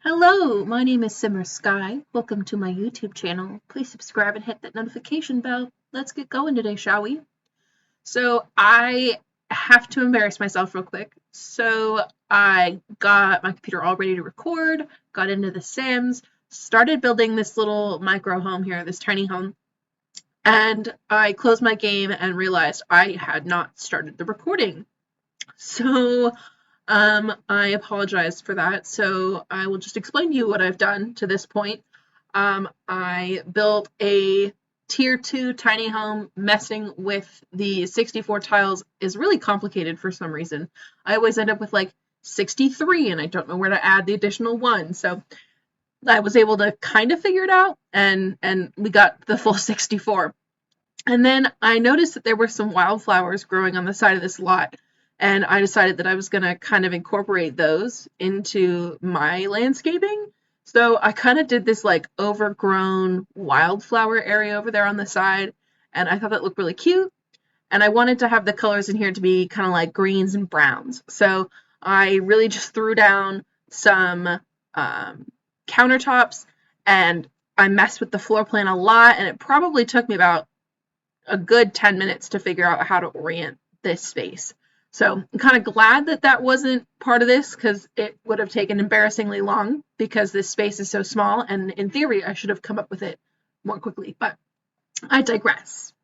Hello, my name is Simmer Sky. Welcome to my YouTube channel. Please subscribe and hit that notification bell. Let's get going today, shall we? So I have to embarrass myself real quick. So I got my computer all ready to record, got into The Sims, started building this little micro home here, this tiny home, and I closed my game and realized I had not started the recording. So I apologize for that. So I will just explain to you what I've done to this point. I built a tier 2 tiny home. Messing with the 64 tiles is really complicated for some reason. I always end up with like 63 and I don't know where to add the additional one. So I was able to kind of figure it out and we got the full 64. And then I noticed that there were some wildflowers growing on the side of this lot, and I decided that I was going to kind of incorporate those into my landscaping. So I kind of did this like overgrown wildflower area over there on the side, and I thought that looked really cute. And I wanted to have the colors in here to be kind of like greens and browns. So I really just threw down some countertops and I messed with the floor plan a lot, and it probably took me about a good 10 minutes to figure out how to orient this space. So I'm kind of glad that that wasn't part of this because it would have taken embarrassingly long because this space is so small, and in theory I should have come up with it more quickly, but I digress.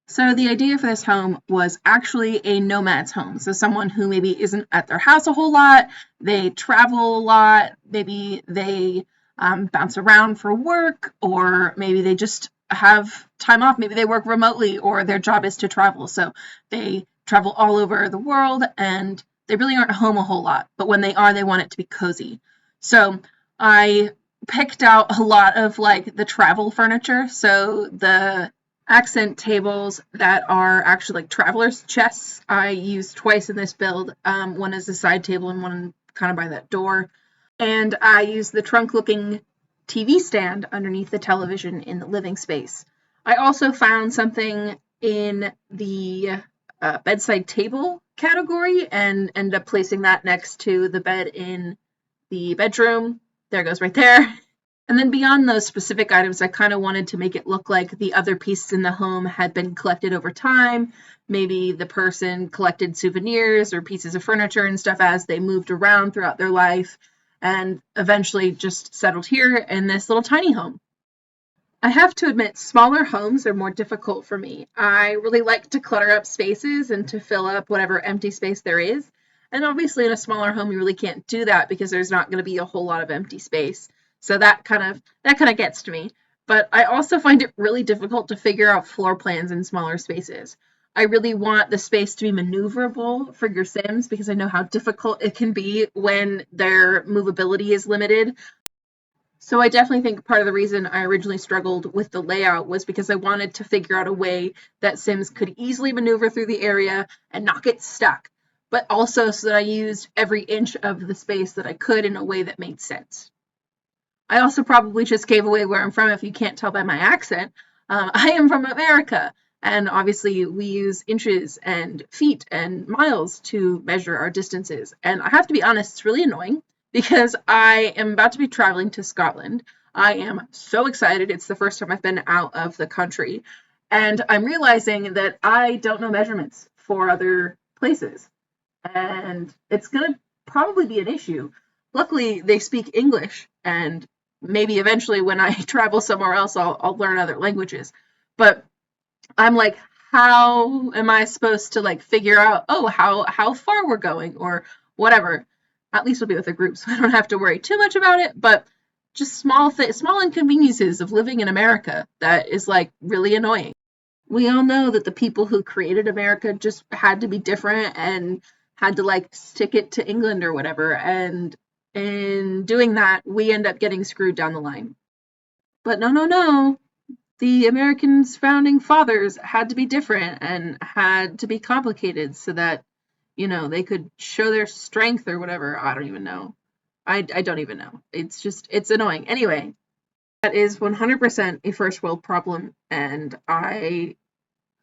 So the idea for this home was actually a nomad's home. So someone who maybe isn't at their house a whole lot, they travel a lot, maybe they bounce around for work, or maybe they just have time off. Maybe they work remotely or their job is to travel. So they travel all over the world and they really aren't home a whole lot. But when they are, they want it to be cozy. So I picked out a lot of like the travel furniture. So the accent tables that are actually like traveler's chests I used twice in this build. One is a side table and one kind of by that door. And I used the trunk looking TV stand underneath the television in the living space. I also found something in the bedside table category and ended up placing that next to the bed in the bedroom. There it goes right there. And then beyond those specific items, I kind of wanted to make it look like the other pieces in the home had been collected over time. Maybe the person collected souvenirs or pieces of furniture and stuff as they moved around throughout their life and eventually just settled here in this little tiny home. I have to admit, smaller homes are more difficult for me. I really like to clutter up spaces and to fill up whatever empty space there is. And obviously, in a smaller home, you really can't do that because there's not going to be a whole lot of empty space. So that kind of gets to me. But I also find it really difficult to figure out floor plans in smaller spaces. I really want the space to be maneuverable for your Sims because I know how difficult it can be when their movability is limited. So I definitely think part of the reason I originally struggled with the layout was because I wanted to figure out a way that Sims could easily maneuver through the area and not get stuck, but also so that I used every inch of the space that I could in a way that made sense. I also probably just gave away where I'm from if you can't tell by my accent. I am from America, and obviously we use inches and feet and miles to measure our distances. And I have to be honest, it's really annoying because I am about to be traveling to Scotland. I am so excited. It's the first time I've been out of the country, and I'm realizing that I don't know measurements for other places, and it's going to probably be an issue. Luckily, they speak English, and maybe eventually when I travel somewhere else, I'll learn other languages. But I'm like, how am I supposed to like figure out, oh, how far we're going or whatever? At least we'll be with a group, so I don't have to worry too much about it. But just small inconveniences of living in America that is like really annoying. We all know that the people who created America just had to be different and had to like stick it to England or whatever. And in doing that, we end up getting screwed down the line. But no, no, no. The Americans' founding fathers had to be different and had to be complicated so that, they could show their strength or whatever. I don't even know. I don't even know. It's annoying. Anyway, that is 100% a first world problem, and I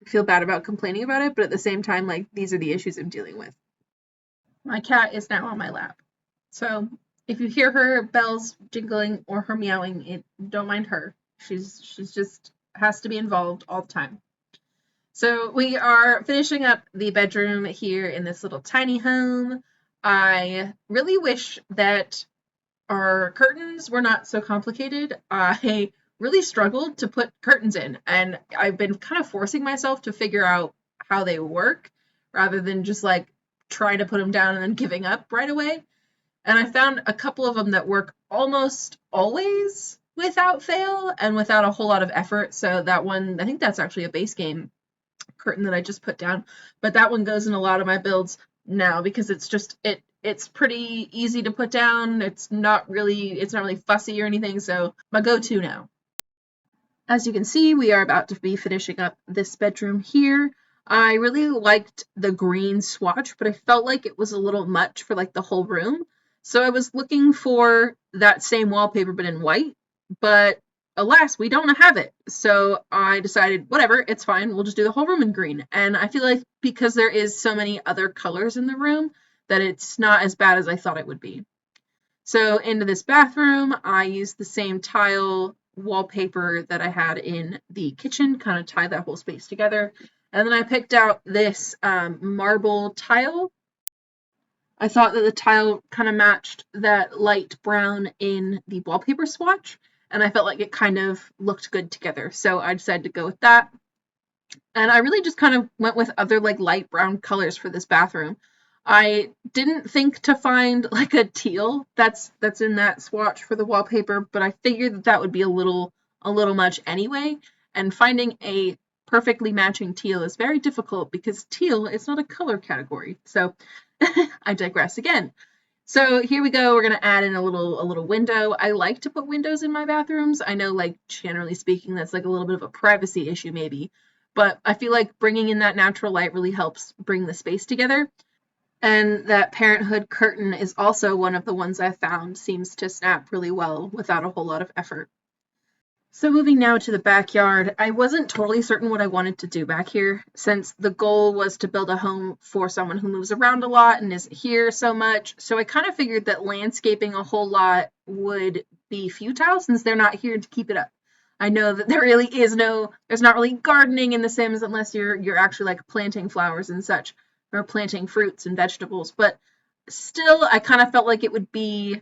feel bad about complaining about it, but at the same time, like, these are the issues I'm dealing with. My cat is now on my lap. So if you hear her bells jingling or her meowing, don't mind her. She's just has to be involved all the time. So we are finishing up the bedroom here in this little tiny home. I really wish that our curtains were not so complicated. I really struggled to put curtains in, and I've been kind of forcing myself to figure out how they work rather than just like trying to put them down and then giving up right away. And I found a couple of them that work almost always without fail and without a whole lot of effort. So that one, I think that's actually a base game curtain that I just put down, but that one goes in a lot of my builds now because it's pretty easy to put down. It's not really fussy or anything, so my go-to now. As you can see, we are about to be finishing up this bedroom here. I really liked the green swatch, but I felt like it was a little much for like the whole room. So I was looking for that same wallpaper but in white, but alas, we don't have it. So I decided, whatever, it's fine. We'll just do the whole room in green. And I feel like because there is so many other colors in the room that it's not as bad as I thought it would be. So into this bathroom, I used the same tile wallpaper that I had in the kitchen, kind of tie that whole space together. And then I picked out this marble tile. I thought that the tile kind of matched that light brown in the wallpaper swatch, and I felt like it kind of looked good together. So I decided to go with that. And I really just kind of went with other like light brown colors for this bathroom. I didn't think to find like a teal that's in that swatch for the wallpaper, but I figured that that would be a little much anyway. And finding a perfectly matching teal is very difficult because teal is not a color category. So I digress again. So here we go. We're going to add in a little window. I like to put windows in my bathrooms. I know, like, generally speaking, that's like a little bit of a privacy issue maybe, but I feel like bringing in that natural light really helps bring the space together. And that parenthood curtain is also one of the ones I found seems to snap really well without a whole lot of effort. So moving now to the backyard, I wasn't totally certain what I wanted to do back here, since the goal was to build a home for someone who moves around a lot and isn't here so much. So I kind of figured that landscaping a whole lot would be futile since they're not here to keep it up. I know that there really is there's not really gardening in The Sims unless you're actually like planting flowers and such, or planting fruits and vegetables, but still I kind of felt like it would be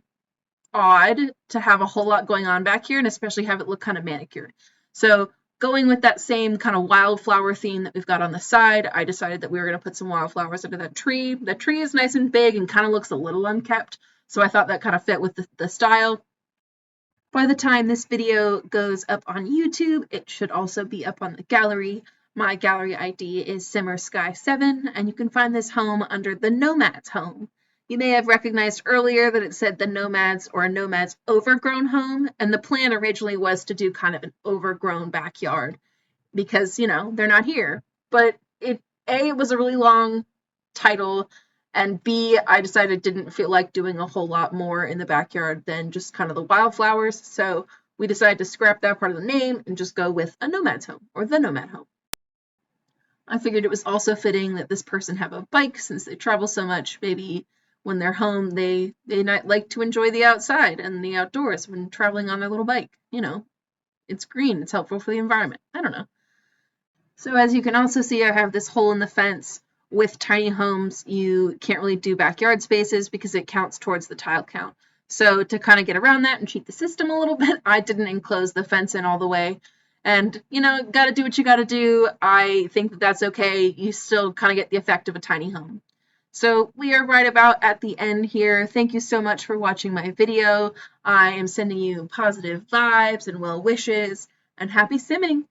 odd to have a whole lot going on back here and especially have it look kind of manicured. So going with that same kind of wildflower theme that we've got on the side, I decided that we were going to put some wildflowers under that tree. The tree is nice and big and kind of looks a little unkept, so I thought that kind of fit with the style. By the time this video goes up on YouTube, it should also be up on the gallery. My gallery ID is SimmerSky7, and you can find this home under the Nomad's home. You may have recognized earlier that it said the Nomads or a Nomad's overgrown home, and the plan originally was to do kind of an overgrown backyard because, you know, they're not here. But it was a really long title, and B, I decided didn't feel like doing a whole lot more in the backyard than just kind of the wildflowers, so we decided to scrap that part of the name and just go with a Nomad's home or the Nomad home. I figured it was also fitting that this person have a bike since they travel so much. Maybe when they're home, they like to enjoy the outside and the outdoors when traveling on their little bike. You know, it's green, it's helpful for the environment. I don't know. So as you can also see, I have this hole in the fence. With tiny homes, you can't really do backyard spaces because it counts towards the tile count. So to kind of get around that and cheat the system a little bit, I didn't enclose the fence in all the way. And, you know, gotta do what you gotta do. I think that that's okay. You still kind of get the effect of a tiny home. So we are right about at the end here. Thank you so much for watching my video. I am sending you positive vibes and well wishes, and happy simming!